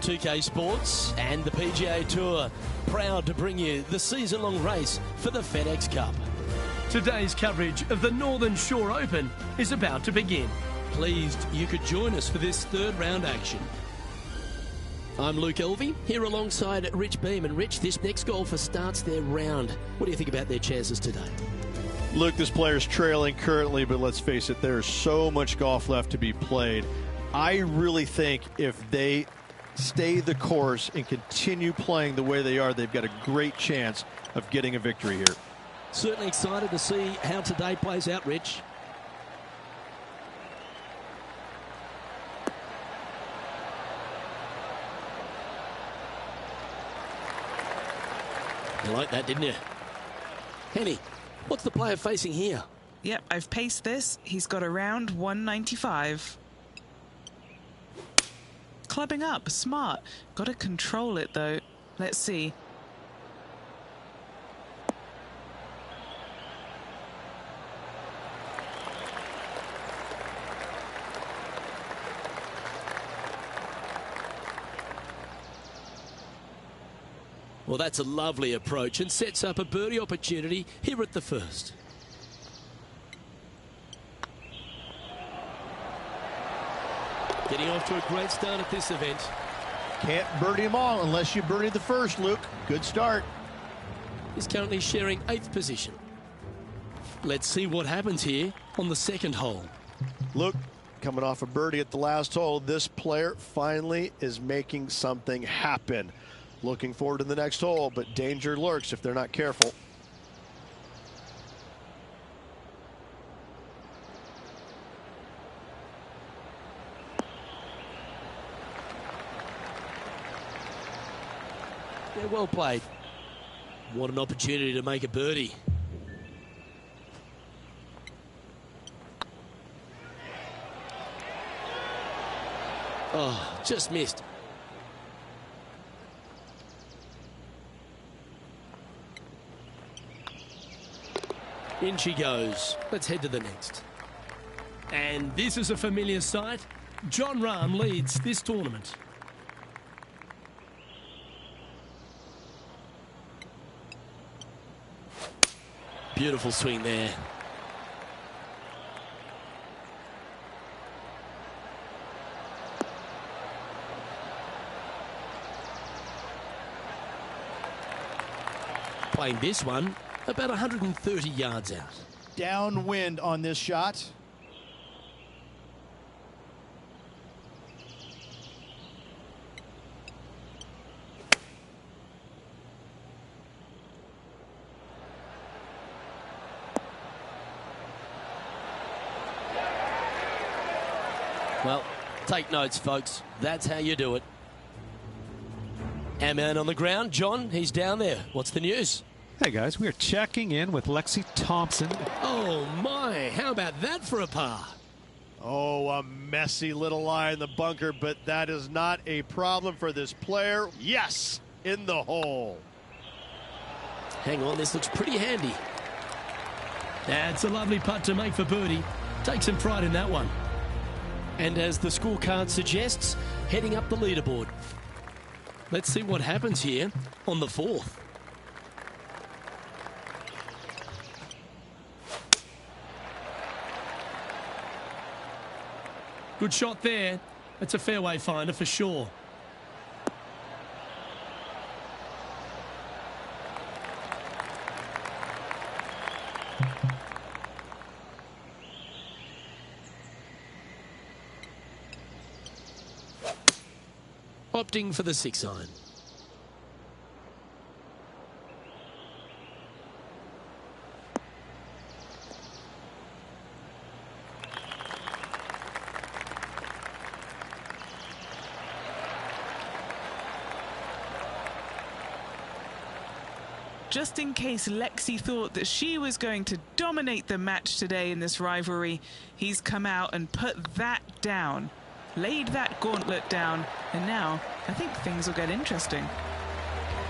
2K Sports and the PGA Tour, proud to bring you the season-long race for the FedEx Cup. Today's coverage of the Northern Shore Open is about to begin. Pleased you could join us for this third round action. I'm Luke Elvey, here alongside Rich Beam. And Rich, this next golfer starts their round. What do you think about their chances today? Luke, this player's trailing currently, but let's face it, there's so much golf left to be played. I really think if they stay the course and continue playing the way they are, they've got a great chance of getting a victory here. Certainly excited to see how today plays out, Rich. You like that, didn't you? Henny, what's the player facing here? Yep, I've paced this. He's got around 195. Clubbing up, smart. Got to control it, though. Let's see. Well, that's a lovely approach and sets up a birdie opportunity here at the first. Getting off to a great start at this event. Can't birdie them all unless you birdie the first, Luke. Good start. He's currently sharing 8th position. Let's see what happens here on the second hole. Luke, coming off a birdie at the last hole, this player finally is making something happen. Looking forward to the next hole, but danger lurks if they're not careful. Yeah, well played. What an opportunity to make a birdie. Oh, just missed. In she goes. Let's head to the next. And this is a familiar sight. Jon Rahm leads this tournament. Beautiful swing there. Playing this one about 130 yards out. Downwind on this shot. Well, take notes, folks. That's how you do it. Our man on the ground, John, he's down there. What's the news? Hey guys, we are checking in with Lexi Thompson. Oh my, how about that for a par? Oh, a messy little lie in the bunker, but that is not a problem for this player. Yes, in the hole. Hang on, this looks pretty handy. That's a lovely putt to make for birdie. Take some pride in that one. And as the scorecard suggests, heading up the leaderboard. Let's see what happens here on the fourth. Good shot there. That's a fairway finder for sure. Opting for the 6-iron. Just in case Lexi thought that she was going to dominate the match today in this rivalry, he's come out and put that down. Laid that gauntlet down, and now I think things will get interesting.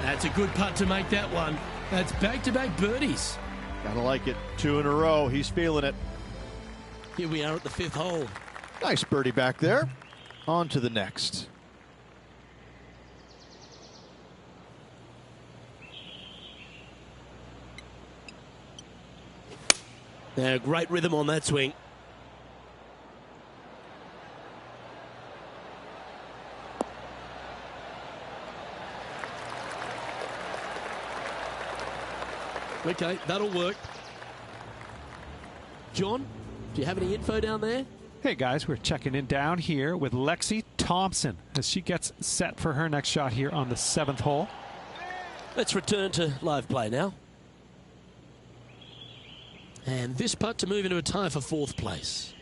That's a good putt to make that one. That's back-to-back birdies. Gotta like it. 2 in a row. He's feeling it. Here we are at the 5th hole. Nice birdie back there. On to the next. Great rhythm on that swing. Okay, that'll work. John, do you have any info down there? Hey guys, we're checking in down here with Lexi Thompson as she gets set for her next shot here on the 7th hole. Let's return to live play now. And this putt to move into a tie for 4th place.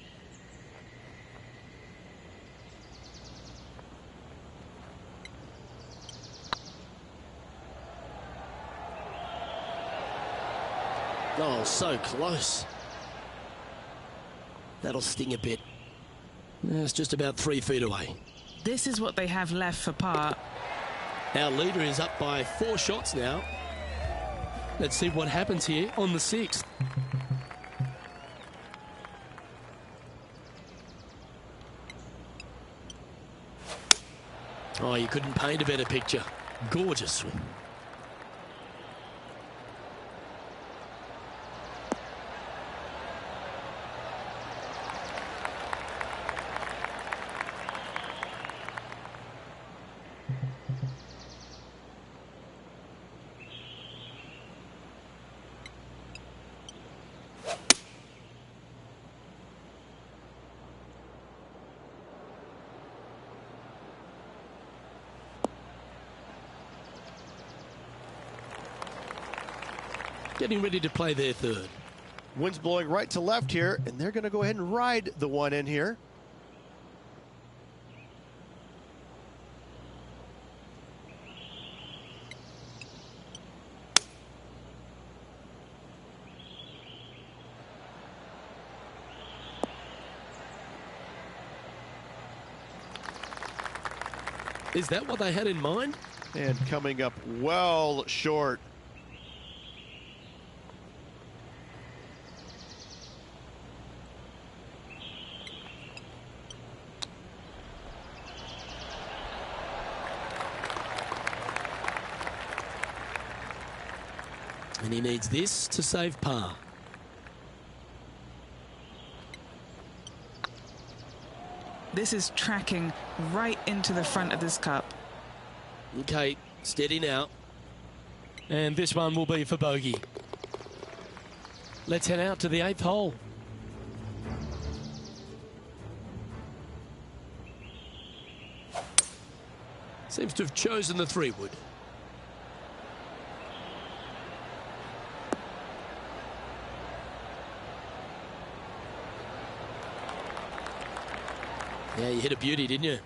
Oh, so close. That'll sting a bit. It's just about 3 feet away. This is what they have left for par. Our leader is up by 4 shots now. Let's see what happens here on the 6th. Oh, you couldn't paint a better picture. Gorgeous swing. Getting ready to play their 3rd. Wind's blowing right to left here, and they're going to go ahead and ride the one in here. Is that what they had in mind? And coming up well short. And he needs this to save par. This is tracking right into the front of this cup. Okay, steady now. And this one will be for bogey. Let's head out to the 8th hole. Seems to have chosen the 3-wood. Yeah, you hit a beauty, didn't you?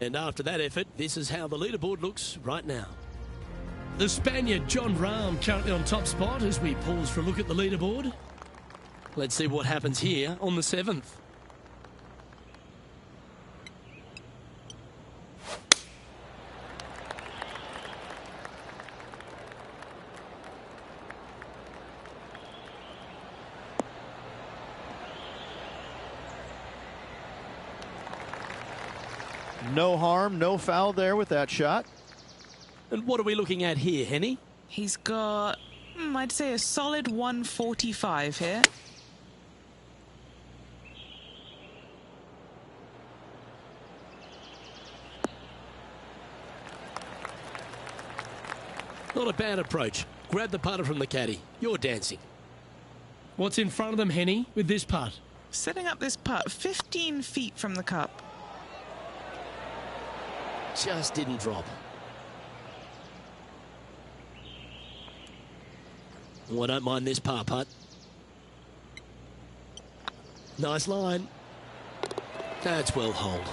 And after that effort, this is how the leaderboard looks right now. The Spaniard John Rahm currently on top spot as we pause for a look at the leaderboard. Let's see what happens here on the 7th. No harm, no foul there with that shot. And what are we looking at here, Henny? He's got, I'd say, a solid 145 here. Not a bad approach. Grab the putter from the caddy. You're dancing. What's in front of them, Henny, with this putt? Setting up this putt 15 feet from the cup. Just didn't drop. Oh, I don't mind this par putt. Nice line. That's well holed.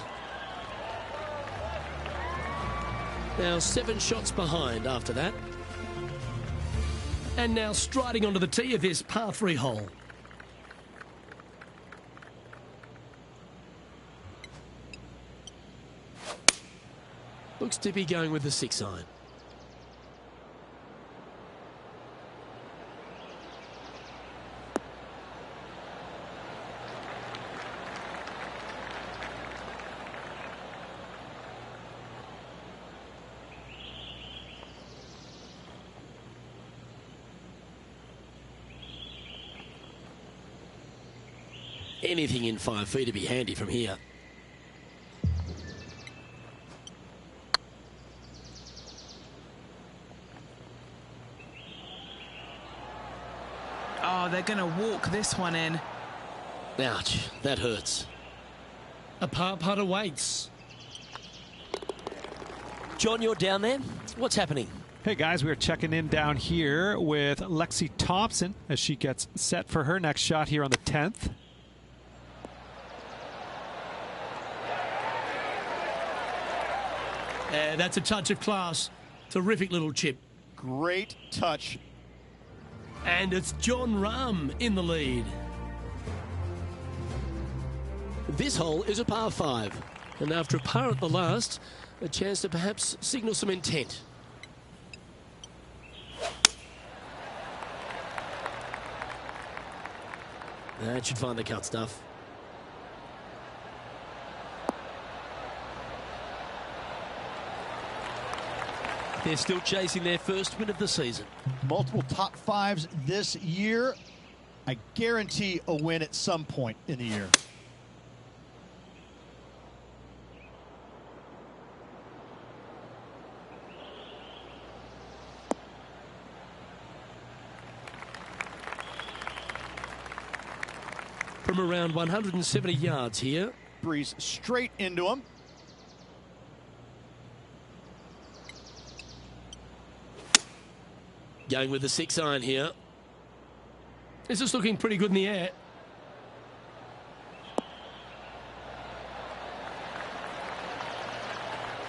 Now 7 shots behind after that. And now striding onto the tee of this par 3 hole. Looks to be going with the 6-iron. Anything in 5 feet to be handy from here. Oh, they're going to walk this one in. Ouch, that hurts. A par putt awaits. John, you're down there. What's happening? Hey guys, we're checking in down here with Lexi Thompson as she gets set for her next shot here on the 10th. That's a touch of class. Terrific little chip. Great touch. And it's Jon Rahm in the lead. This hole is a par 5. And after a par at the last, a chance to perhaps signal some intent. That should find the cut stuff. They're still chasing their first win of the season. Multiple top 5s this year. I guarantee a win at some point in the year. From around 170 yards here. Breeze straight into him. Going with the 6-iron here. This is looking pretty good in the air.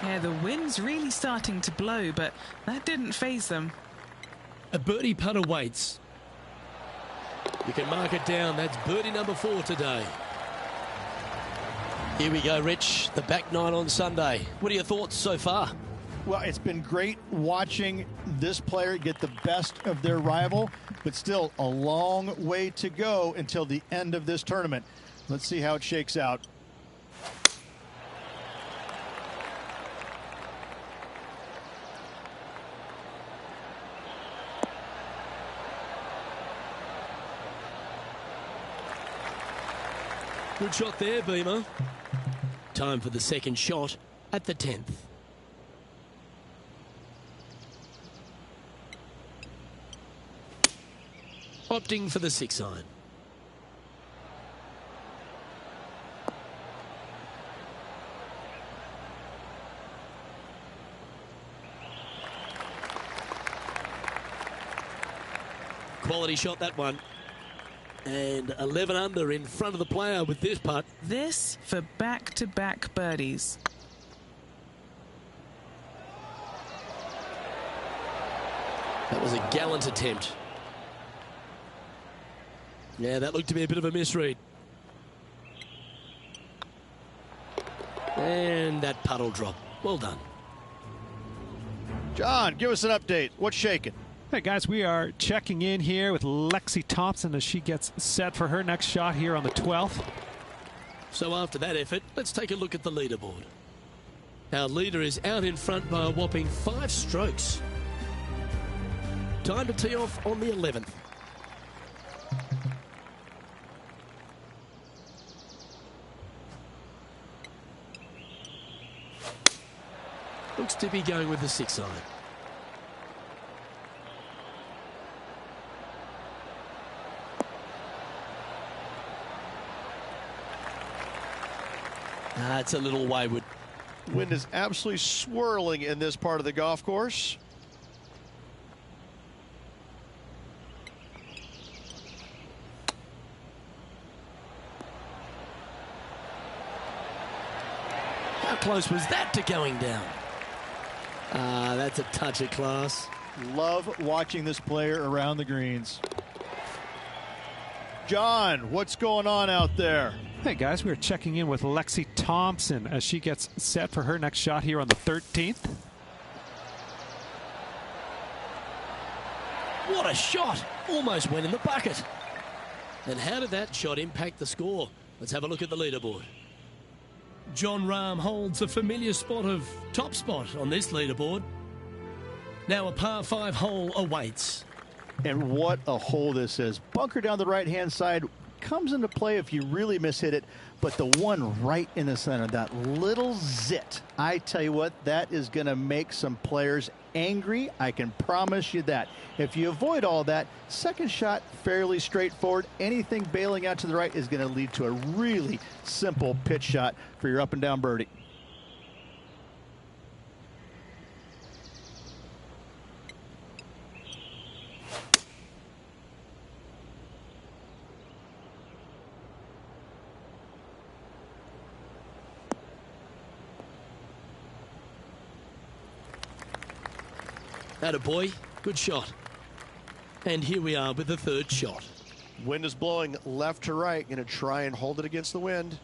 Yeah, the wind's really starting to blow, but that didn't faze them. A birdie putt awaits. You can mark it down. That's birdie number 4 today. Here we go, Rich. The back nine on Sunday. What are your thoughts so far? Well, it's been great watching this player get the best of their rival, but still a long way to go until the end of this tournament. Let's see how it shakes out. Good shot there, Beamer. Time for the second shot at the 10th. Opting for the 6-iron. Quality shot, that one. And 11 under in front of the player with this putt. This for back-to-back birdies. That was a gallant attempt. Yeah, that looked to be a bit of a misread. And that putt will drop. Well done. John, give us an update. What's shaking? Hey guys, we are checking in here with Lexi Thompson as she gets set for her next shot here on the 12th. So after that effort, let's take a look at the leaderboard. Our leader is out in front by a whopping 5 strokes. Time to tee off on the 11th. Looks to be going with the 6-iron. It's a little wayward. Wind is absolutely swirling in this part of the golf course. How close was that to going down? That's a touch of class. Love watching this player around the greens. John, what's going on out there? Hey guys, we're checking in with Lexi Thompson as she gets set for her next shot here on the 13th. What a shot! Almost went in the bucket. And how did that shot impact the score? Let's have a look at the leaderboard. Jon Rahm holds a familiar spot of top spot on this leaderboard. Now a par 5 hole awaits. And what a hole this is. Bunker down the right-hand side, comes into play if you really mishit it, but the one right in the center, that little zit, I tell you what, that is going to make some players angry. I can promise you that. If you avoid all that, second shot, fairly straightforward. Anything bailing out to the right is going to lead to a really simple pitch shot for your up and down birdie. Attaboy, good shot. And here we are with the third shot. Wind is blowing left to right. Going to try and hold it against the wind.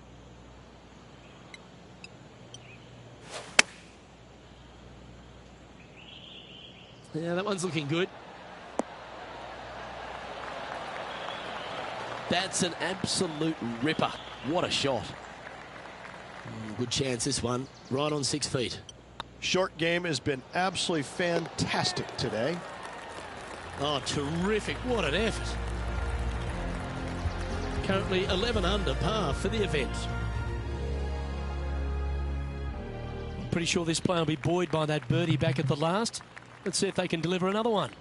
Yeah, that one's looking good. That's an absolute ripper. What a shot. Good chance, this one. Right on 6 feet. Short game has been absolutely fantastic today. Oh, terrific. What an effort. Currently 11 under par for the event. I'm pretty sure this player will be buoyed by that birdie back at the last. Let's see if they can deliver another one.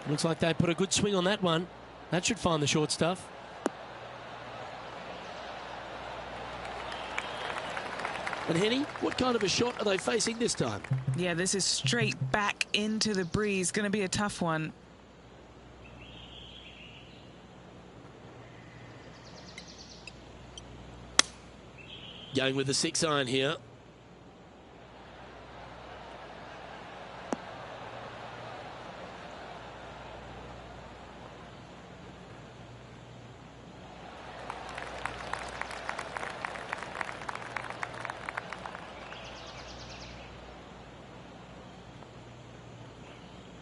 Looks like they put a good swing on that one. That should find the short stuff. And Henny, what kind of a shot are they facing this time? Yeah, this is straight back into the breeze. Going to be a tough one. Going with the 6-iron here.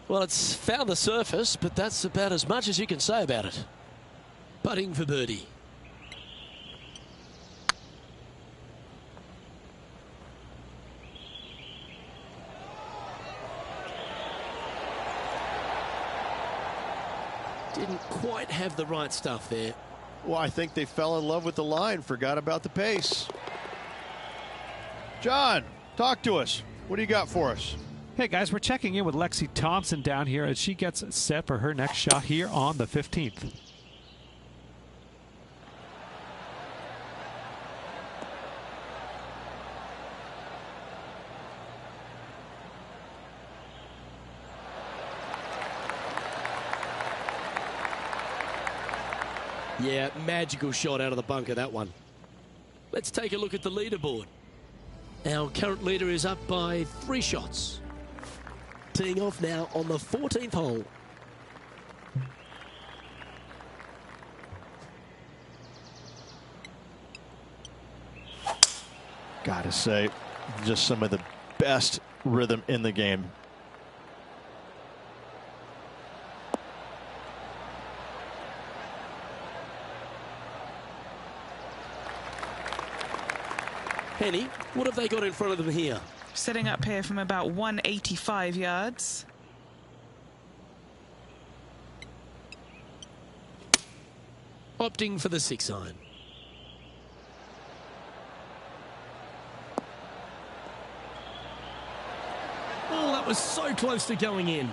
Well, it's found the surface, but that's about as much as you can say about it. Putting for birdie. Didn't quite have the right stuff there. Well, I think they fell in love with the line, forgot about the pace. John, talk to us. What do you got for us? Hey guys, we're checking in with Lexi Thompson down here as she gets set for her next shot here on the 15th. Yeah, magical shot out of the bunker, that one. Let's take a look at the leaderboard. Our current leader is up by 3 shots. Teeing off now on the 14th hole. Gotta say, just some of the best rhythm in the game. Henny, what have they got in front of them here? Setting up here from about 185 yards. Opting for the 6-iron. Oh, that was so close to going in.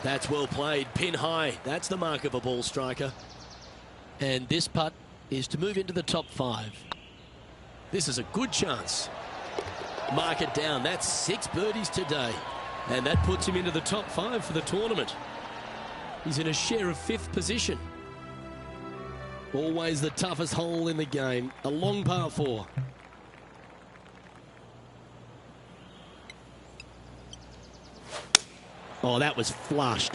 That's well played. Pin high. That's the mark of a ball striker. And this putt is to move into the top 5. This is a good chance. Mark it down. That's 6 birdies today. And that puts him into the top 5 for the tournament. He's in a share of 5th position. Always the toughest hole in the game. A long par 4. Oh, that was flushed.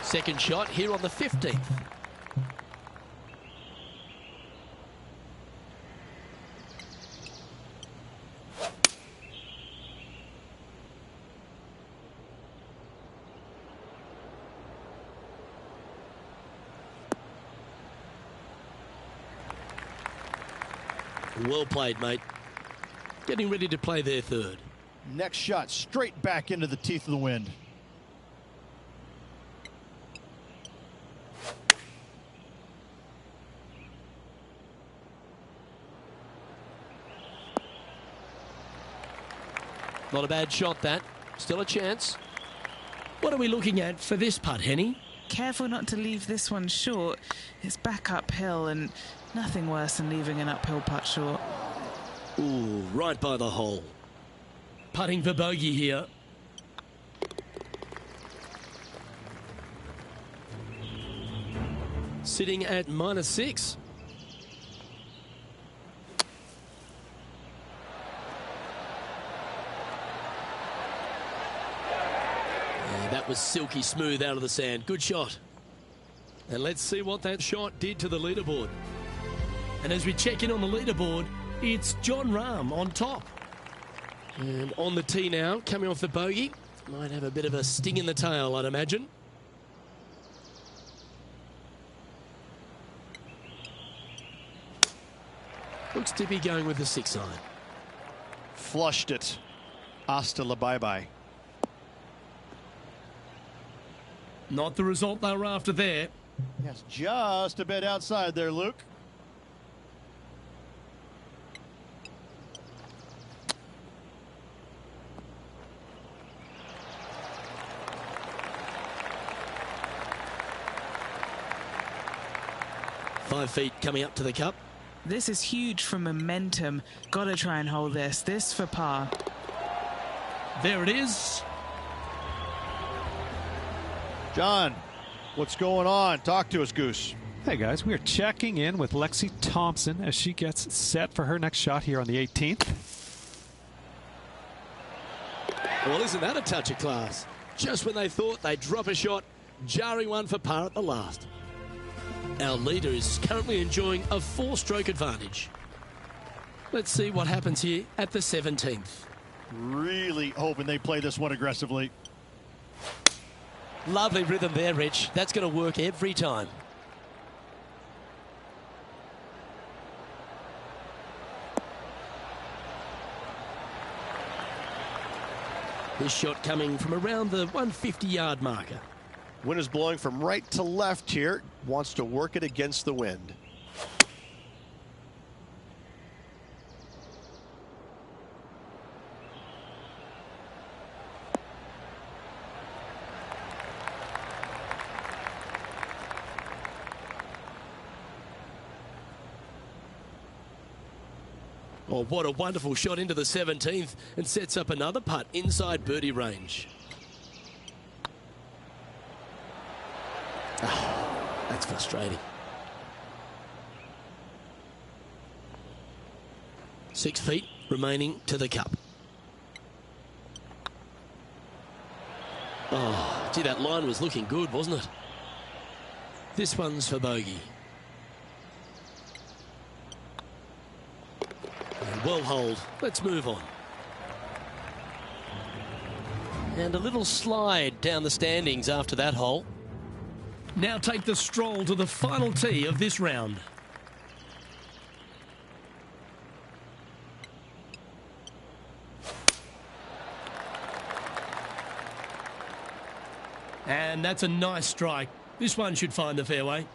Second shot here on the 15th. Well played, mate. Getting ready to play their third. Next shot straight back into the teeth of the wind. Not a bad shot, that. Still a chance. What are we looking at for this putt, Henny? Careful not to leave this one short. It's back uphill, and nothing worse than leaving an uphill putt short. Ooh, right by the hole. Putting for bogey here. Sitting at -6. That was silky smooth out of the sand. Good shot. And let's see what that shot did to the leaderboard. And as we check in on the leaderboard, it's John Rahm on top. And on the tee now, coming off the bogey. Might have a bit of a sting in the tail, I'd imagine. Looks to be going with the 6-iron. Flushed it. Hasta la bye-bye. Not the result they were after there. Yes, just a bit outside there, Luke. Five feet coming up to the cup. This is huge for momentum. Got to try and hold this. This for par. There it is. John, what's going on? Talk to us, Goose. Hey guys, we are checking in with Lexi Thompson as she gets set for her next shot here on the 18th. Well, isn't that a touch of class? Just when they thought they'd drop a shot, jarring one for par at the last. Our leader is currently enjoying a 4-stroke advantage. Let's see what happens here at the 17th. Really hoping they play this one aggressively. Lovely rhythm there, Rich. That's going to work every time. This shot coming from around the 150-yard marker. Wind is blowing from right to left here. Wants to work it against the wind. Oh, what a wonderful shot into the 17th and sets up another putt inside birdie range. Oh, that's frustrating. 6 feet remaining to the cup. Oh, gee, that line was looking good, wasn't it? This one's for bogey. And well hold. Let's move on. And a little slide down the standings after that hole. Now take the stroll to the final tee of this round. And that's a nice strike. This one should find the fairway.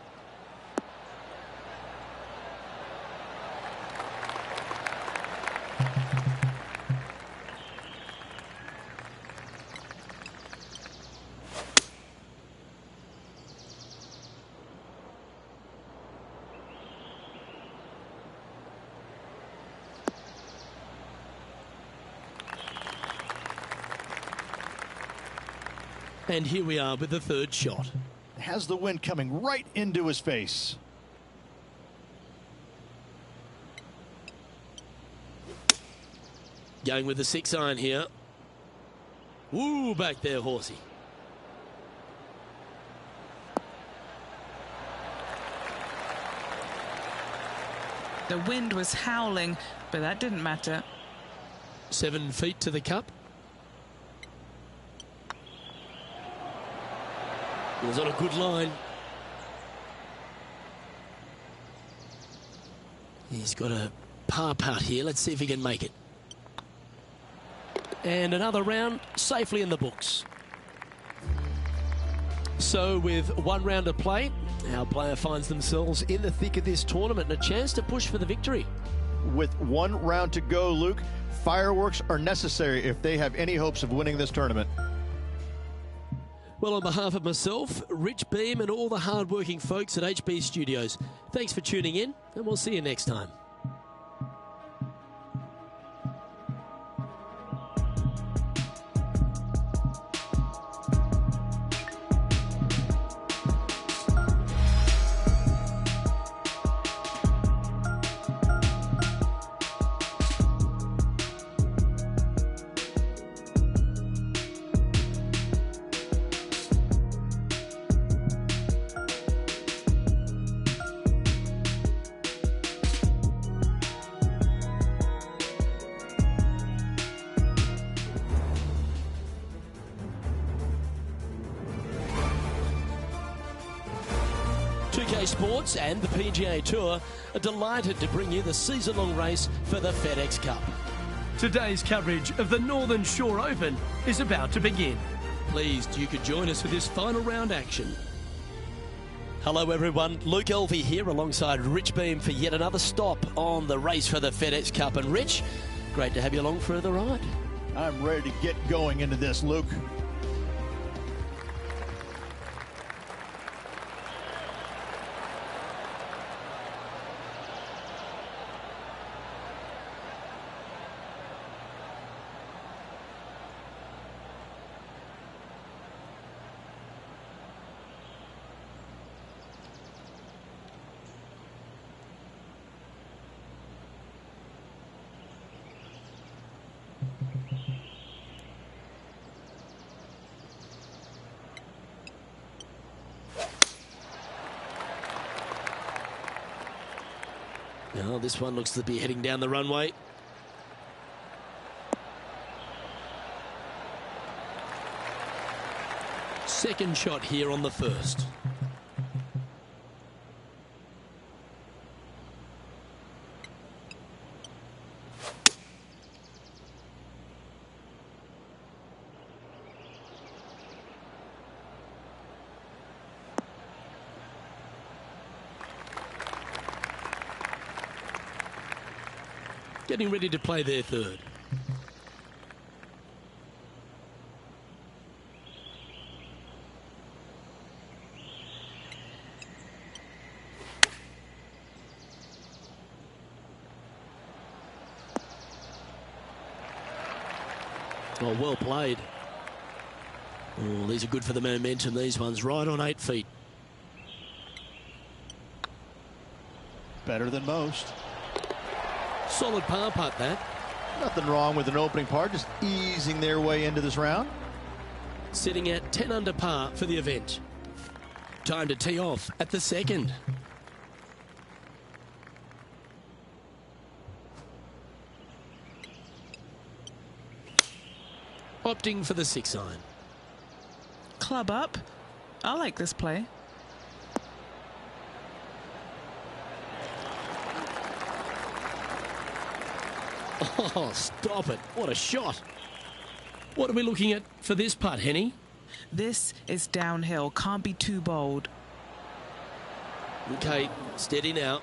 And here we are with the third shot. Has the wind coming right into his face. Going with the 6-iron here. Woo, back there, horsey. The wind was howling, but that didn't matter. 7 feet to the cup. It was on a good line. He's got to par putt here. Let's see if he can make it. And another round safely in the books. So with one round to play, our player finds themselves in the thick of this tournament and a chance to push for the victory. With one round to go, Luke, fireworks are necessary if they have any hopes of winning this tournament. Well, on behalf of myself, Rich Beam, and all the hard-working folks at HB Studios, thanks for tuning in, and we'll see you next time. Sports and the PGA Tour are delighted to bring you the season-long race for the FedEx Cup. Today's coverage of the Northern Shore Open is about to begin. Pleased you could join us for this final round action. Hello everyone, Luke Elvey here alongside Rich Beam for yet another stop on the race for the FedEx Cup. And Rich, great to have you along for the ride. I'm ready to get going into this, Luke. Now this one looks to be heading down the runway. Second shot here on the first. Getting ready to play their third. Oh, well played. Oh, these are good for the momentum, these ones. Right on 8 feet. Better than most. Solid par putt, that. Nothing wrong with an opening par, just easing their way into this round. Sitting at 10 under par for the event. Time to tee off at the second. Opting for the 6-iron. Club up. I like this play. Oh, stop it. What a shot. What are we looking at for this putt, Henny? This is downhill. Can't be too bold. Okay, steady now.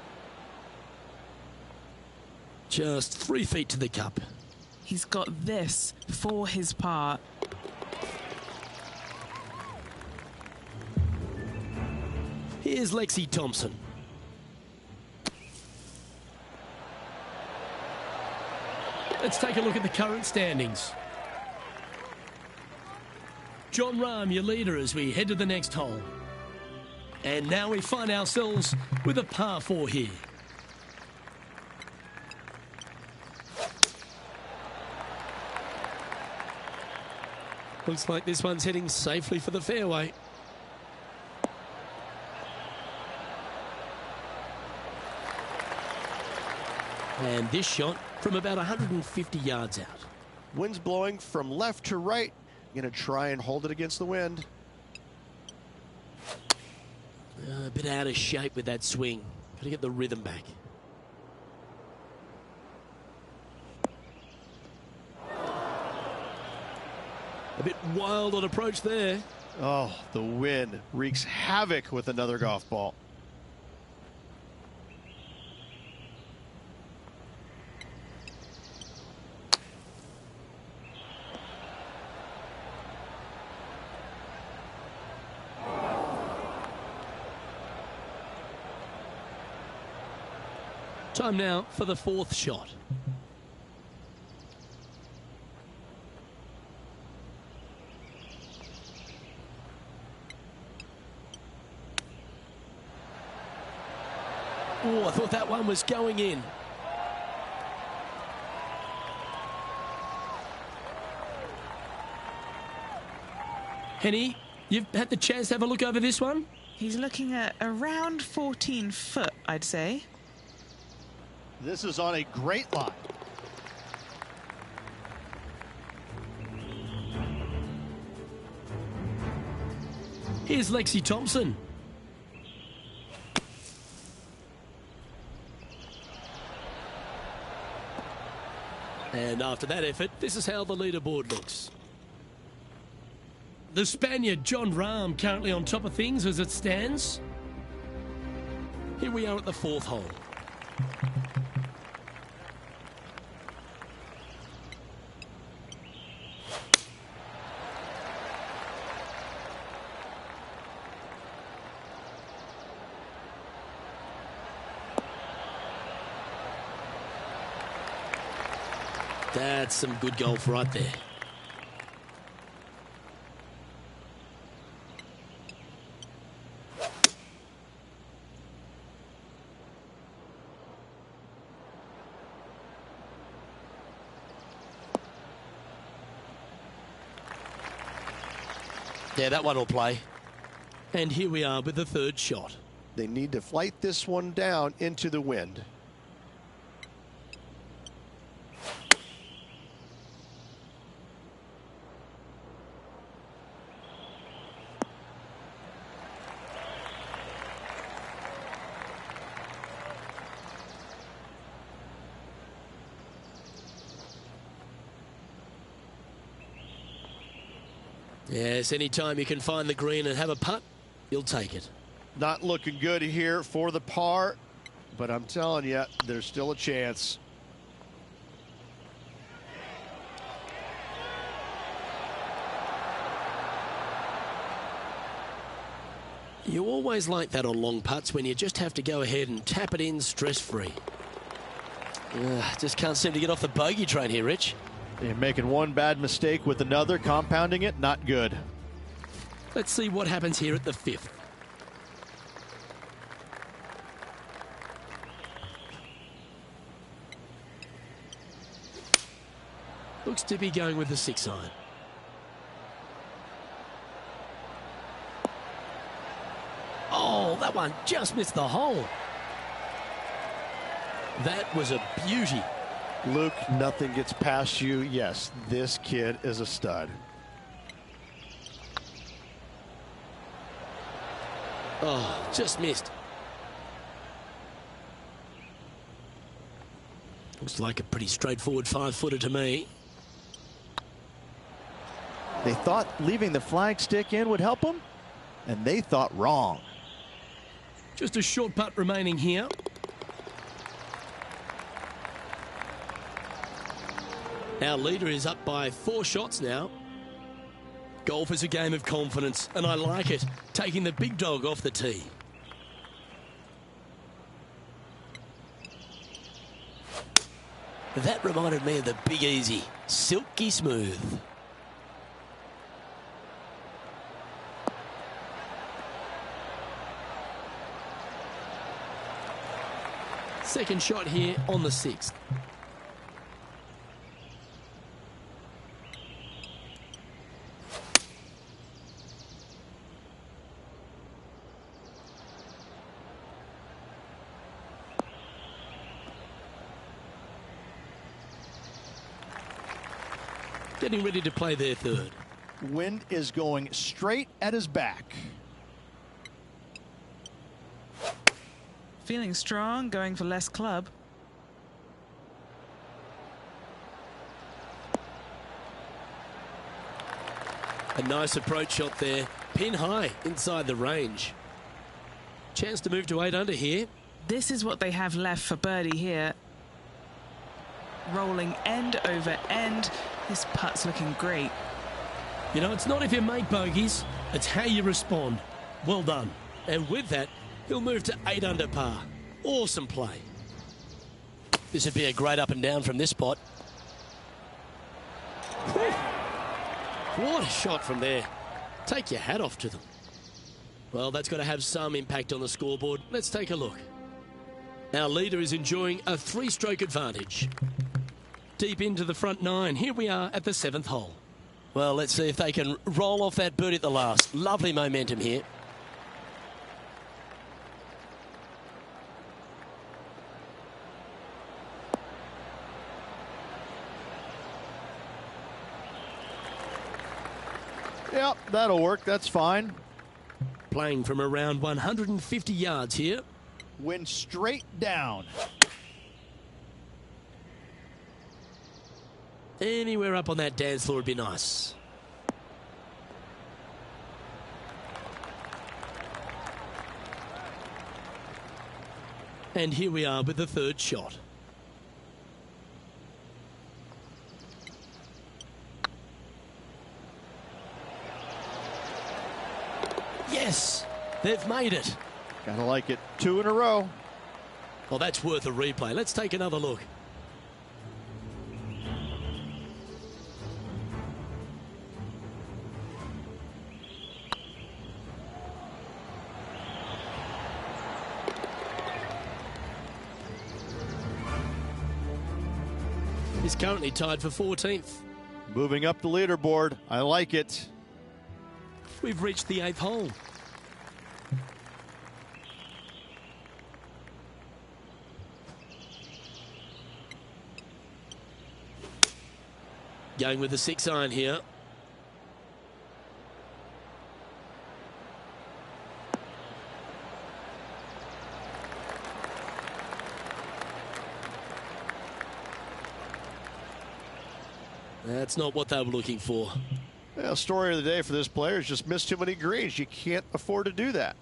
Just 3 feet to the cup. He's got this for his par. Here's Lexi Thompson. Let's take a look at the current standings. John Rahm, your leader, as we head to the next hole. And now we find ourselves with a par 4 here. Looks like this one's heading safely for the fairway. And this shot from about 150 yards out. Wind's blowing from left to right. Going to try and hold it against the wind. A bit out of shape with that swing. Got to get the rhythm back. A bit wild on approach there. Oh, the wind wreaks havoc with another golf ball. Time now for the fourth shot. Oh, I thought that one was going in. Henny, you've had the chance to have a look over this one? He's looking at around 14 foot, I'd say. This is on a great line. Here's Lexi Thompson. And after that effort, this is how the leaderboard looks. The Spaniard, John Rahm, currently on top of things as it stands. Here we are at the fourth hole. That's some good golf right there. Yeah, that one will play. And here we are with the third shot. They need to flight this one down into the wind. Yes, anytime you can find the green and have a putt, you'll take it. Not looking good here for the par, but I'm telling you, there's still a chance. You always like that on long putts when you just have to go ahead and tap it in stress-free. Just can't seem to get off the bogey train here, Rich. You're making one bad mistake with another, compounding it, not good. Let's see what happens here at the fifth. Looks to be going with the 6-iron. Oh, that one just missed the hole. That was a beauty. Luke, nothing gets past you. Yes, this kid is a stud. Oh, just missed. Looks like a pretty straightforward 5-footer to me. They thought leaving the flagstick in would help them, and they thought wrong. Just a short putt remaining here. Our leader is up by 4 shots now. Golf is a game of confidence, and I like it, taking the big dog off the tee. That reminded me of the Big Easy, silky smooth. Second shot here on the 6th. Getting ready to play their third. Wind is going straight at his back. Feeling strong, going for less club. A nice approach shot there. Pin high inside the range. Chance to move to 8 under here. This is what they have left for birdie here. Rolling end over end. This putt's looking great. You know, it's not if you make bogeys, it's how you respond. Well done. And with that, he'll move to 8 under par. Awesome play. This would be a great up and down from this spot. What a shot from there. Take your hat off to them. Well, that's got to have some impact on the scoreboard. Let's take a look. Our leader is enjoying a 3-stroke advantage. Deep into the front 9. Here we are at the 7th hole. Well, let's see if they can roll off that birdie at the last. Lovely momentum here. Yep, that'll work. That's fine. Playing from around 150 yards here. Went straight down. Anywhere up on that dance floor would be nice. And here we are with the 3rd shot. Yes, they've made it. Gotta like it. 2 in a row. Well, that's worth a replay. Let's take another look. He's currently tied for 14th. Moving up the leaderboard. I like it. We've reached the 8th hole. Going with the 6-iron here. That's not what they were looking for. Well, story of the day for this player is just missed too many greens. You can't afford to do that.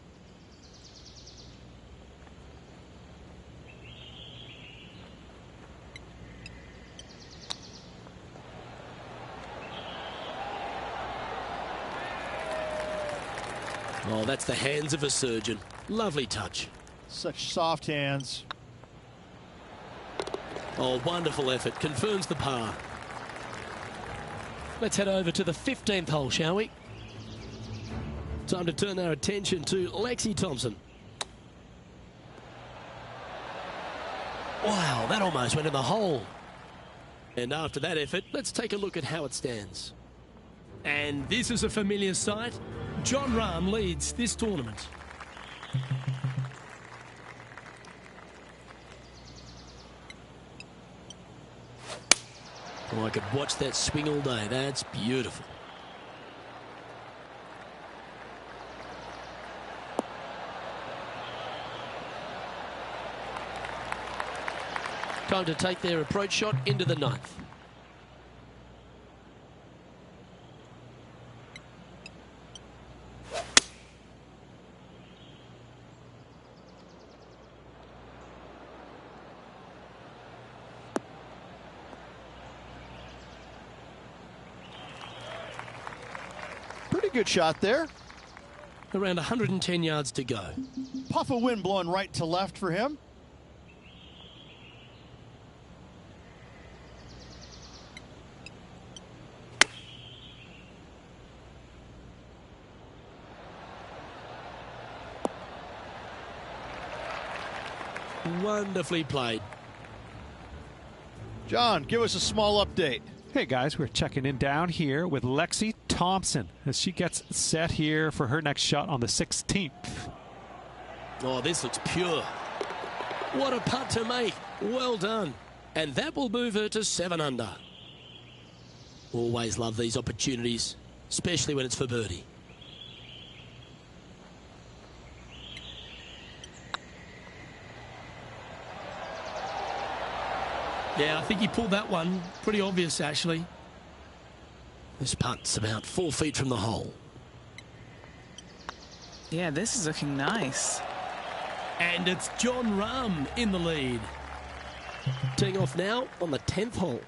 Oh, that's the hands of a surgeon. Lovely touch. Such soft hands. Oh, wonderful effort. Confirms the par. Let's head over to the 15th hole, shall we? Time to turn our attention to Lexi Thompson. Wow, that almost went in the hole. And after that effort, let's take a look at how it stands. And this is a familiar sight. John Rahm leads this tournament. Oh, I could watch that swing all day. That's beautiful. Time to take their approach shot into the 9th. Pretty good shot there. Around 110 yards to go. Puff of wind blowing right to left for him. Wonderfully played. John, give us a small update. Hey guys, we're checking in down here with Lexi Thompson as she gets set here for her next shot on the 16th. Oh, this looks pure. What a putt to make. Well done. And that will move her to 7 under. Always love these opportunities, especially when it's for birdie. Yeah, I think he pulled that one. Pretty obvious, actually. This putt's about 4 feet from the hole. Yeah, this is looking nice. And it's Jon Rahm in the lead. Teeing off now on the 10th hole.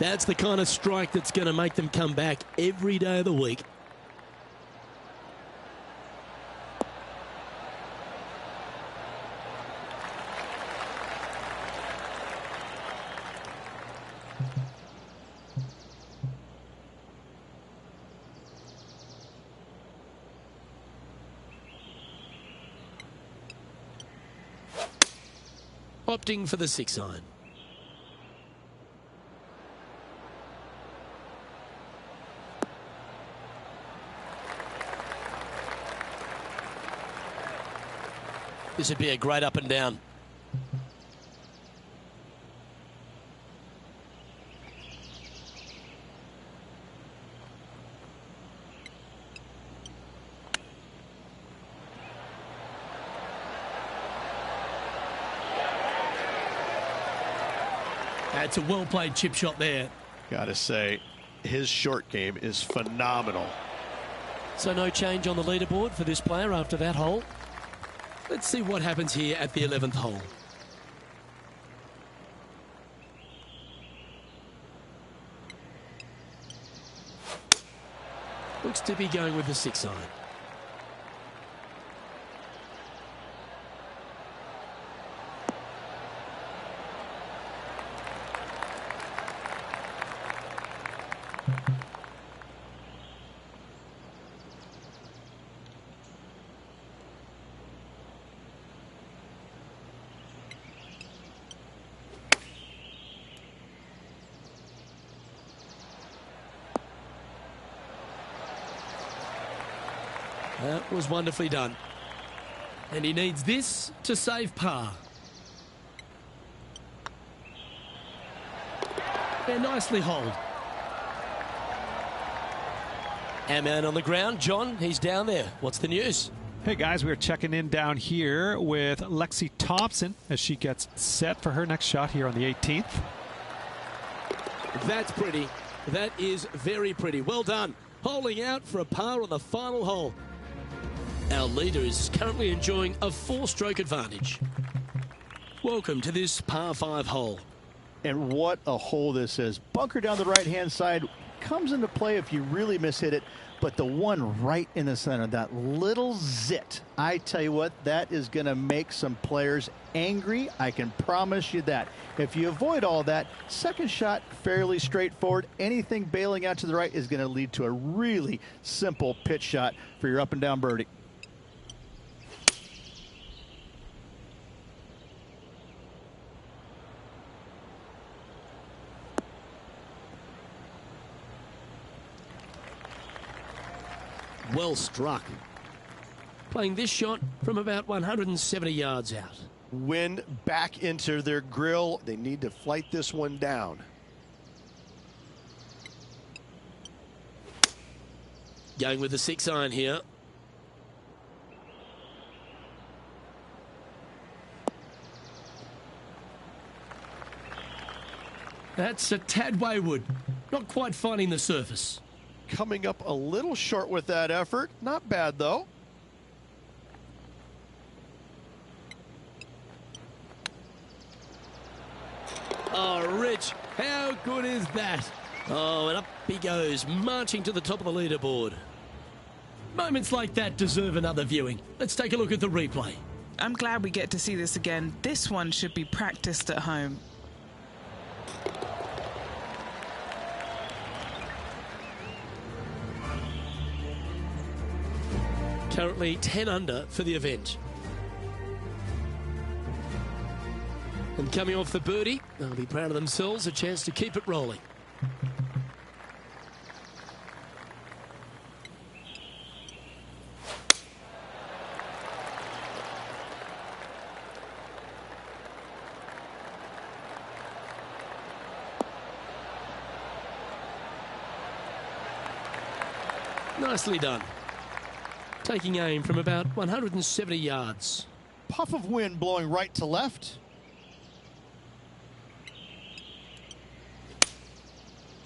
That's the kind of strike that's going to make them come back every day of the week. Opting for the 6-iron. This would be a great up and down. That's a well-played chip shot there. Gotta say, his short game is phenomenal. So no change on the leaderboard for this player after that hole. Let's see what happens here at the 11th hole. Looks to be going with the 6-iron. That was wonderfully done. And he needs this to save par. They're nicely holed. Our man on the ground, John, he's down there. What's the news? Hey guys, we're checking in down here with Lexi Thompson as she gets set for her next shot here on the 18th. That's pretty. That is very pretty. Well done. Holding out for a par on the final hole. Our leader is currently enjoying a 4-stroke advantage. Welcome to this par 5 hole. And what a hole this is. Bunker down the right-hand side comes into play if you really mishit it, but the one right in the center, that little zit, I tell you what, that is going to make some players angry. I can promise you that. If you avoid all that, second shot, fairly straightforward. Anything bailing out to the right is going to lead to a really simple pitch shot for your up and down birdie. Well struck. Playing this shot from about 170 yards out. Wind back into their grill. They need to flight this one down. Going with the 6-iron here. That's a tad wayward. Not quite finding the surface. Coming up a little short with that effort. Not bad, though. Oh, Rich, how good is that? Oh, and up he goes, marching to the top of the leaderboard. Moments like that deserve another viewing. Let's take a look at the replay. I'm glad we get to see this again. This one should be practiced at home. Currently 10 under for the event. And coming off the birdie, they'll be proud of themselves, a chance to keep it rolling. Nicely done. Taking aim from about 170 yards. Puff of wind blowing right to left.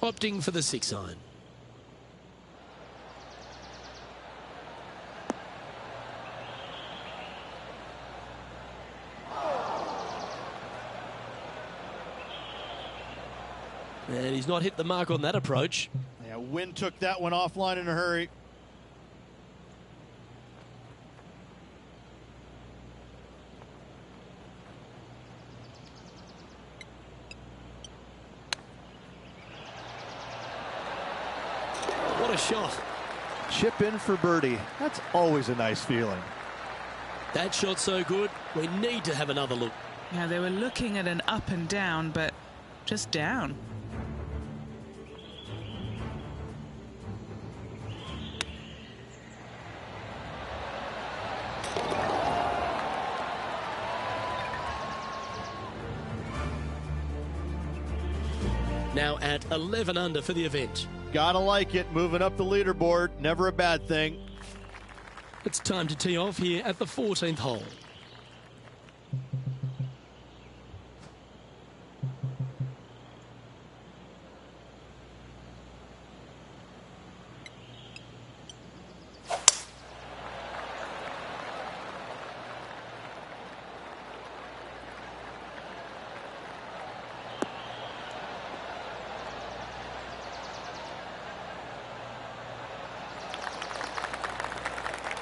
opting for the 6-iron. And he's not hit the mark on that approach. Yeah, wind took that one offline in a hurry. What a shot. Chip in for birdie. That's always a nice feeling. That shot's so good, we need to have another look. Yeah, they were looking at an up and down, but just down. Now at 11 under for the event. Gotta like it, moving up the leaderboard, never a bad thing. It's time to tee off here at the 14th hole.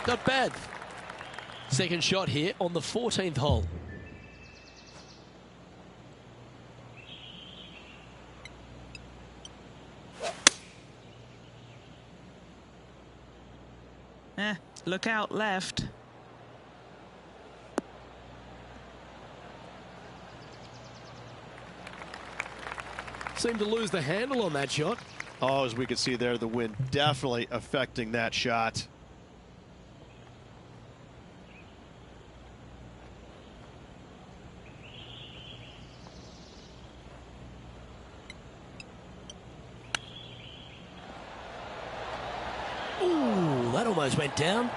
Not bad. Second shot here on the 14th hole. Look out left. Seemed to lose the handle on that shot. Oh, as we can see there, the wind definitely affecting that shot. Ooh, that almost went down.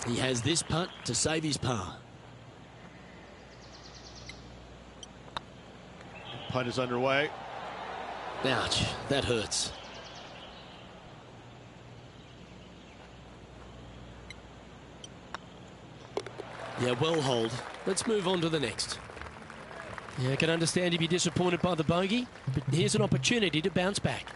He has this putt to save his par. Putt is underway. Ouch, that hurts. Yeah, well hold. Let's move on to the next. Yeah, I can understand you'd be disappointed by the bogey, but here's an opportunity to bounce back.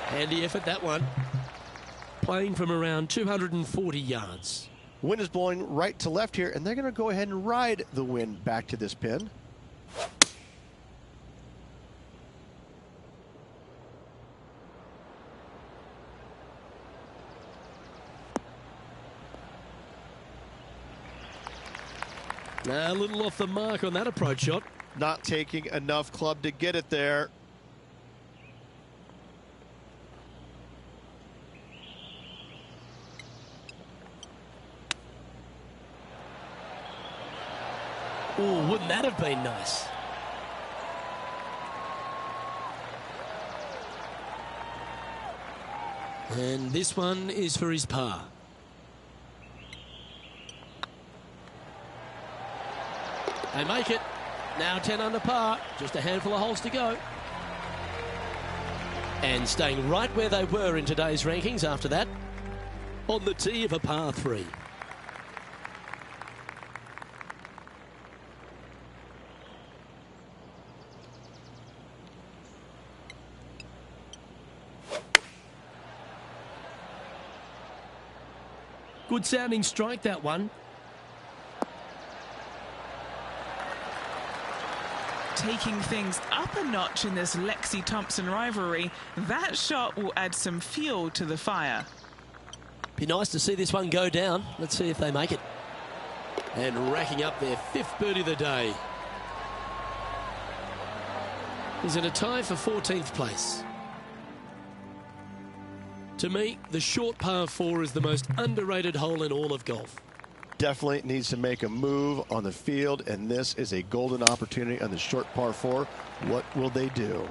Handy effort, that one. Playing from around 240 yards. Wind is blowing right to left here, and they're going to go ahead and ride the wind back to this pin. A little off the mark on that approach shot. Not taking enough club to get it there. Oh, wouldn't that have been nice? And this one is for his par. They make it. Now 10 under par. Just a handful of holes to go. And staying right where they were in today's rankings after that. On the tee of a par 3. Good sounding strike, that one. Taking things up a notch in this Lexi-Thompson rivalry, that shot will add some fuel to the fire. Be nice to see this one go down. Let's see if they make it. And racking up their 5th birdie of the day. He's in a tie for 14th place. To me, the short par 4 is the most underrated hole in all of golf. definitely needs to make a move on the field, and this is a golden opportunity on the short par 4. What will they do?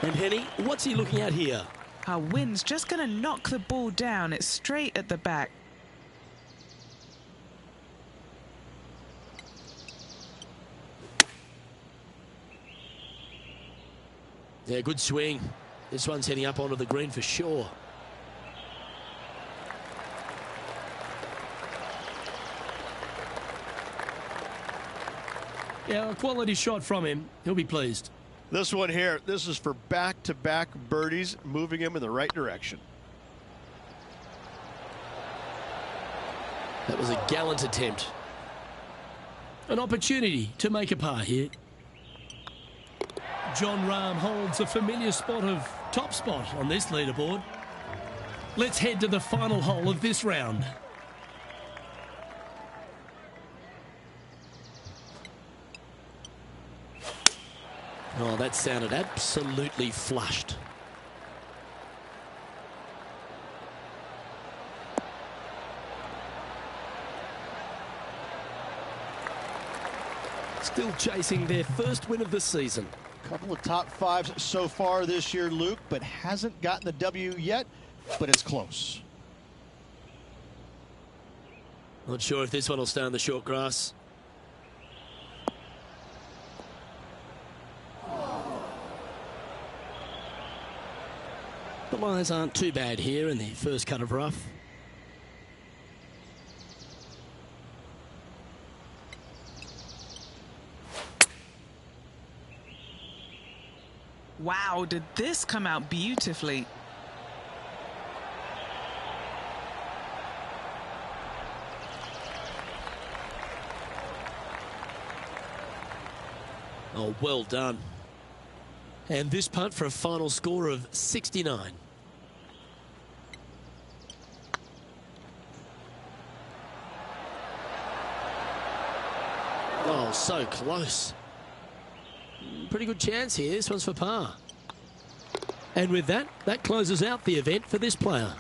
And Henny, what's he looking at here? Our wind's just going to knock the ball down. It's straight at the back. Yeah, good swing. This one's heading up onto the green for sure. Yeah, a quality shot from him. He'll be pleased. This one here, this is for back-to-back birdies, moving him in the right direction. That was a gallant attempt. An opportunity to make a par here. John Rahm holds a familiar spot of top spot on this leaderboard. Let's head to the final hole of this round. Oh, that sounded absolutely flushed. Still chasing their first win of the season. Couple of top 5s so far this year, Luke, but hasn't gotten the W yet, but it's close. Not sure if this one will stay on the short grass. The lies aren't too bad here in the first cut of rough. Wow, did this come out beautifully? Oh, well done. And this putt for a final score of 69. Oh, so close. Pretty good chance here. This one's for par. And with that, that closes out the event for this player.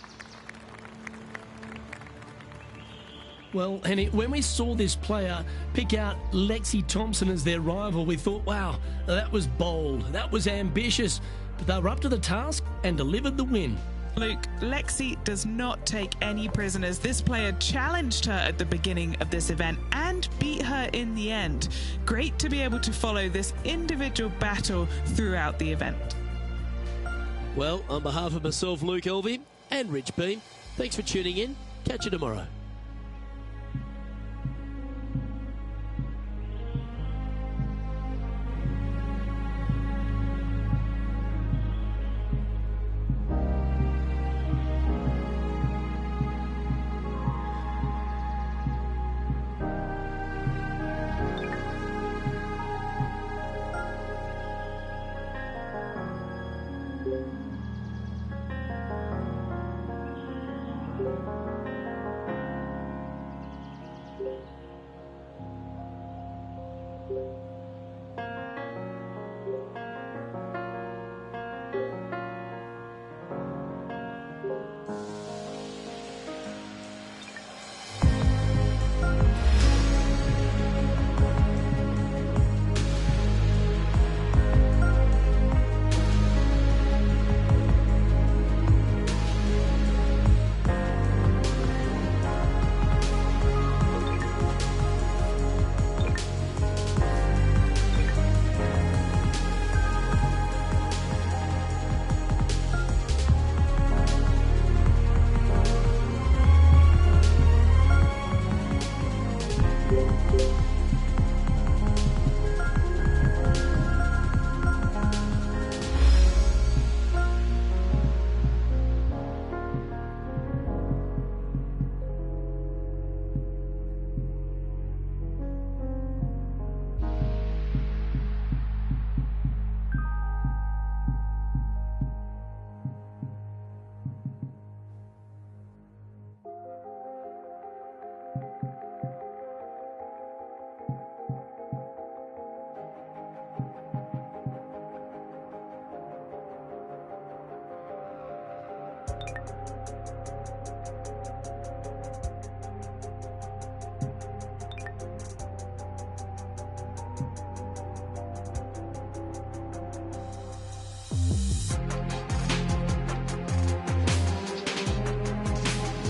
Well, Henny, when we saw this player pick out Lexi Thompson as their rival, we thought, wow, that was bold, that was ambitious, but they were up to the task and delivered the win. Luke, Lexi does not take any prisoners. This player challenged her at the beginning of this event and beat her in the end. Great to be able to follow this individual battle throughout the event. Well, on behalf of myself, Luke Elvey, and Rich Beam, thanks for tuning in. Catch you tomorrow.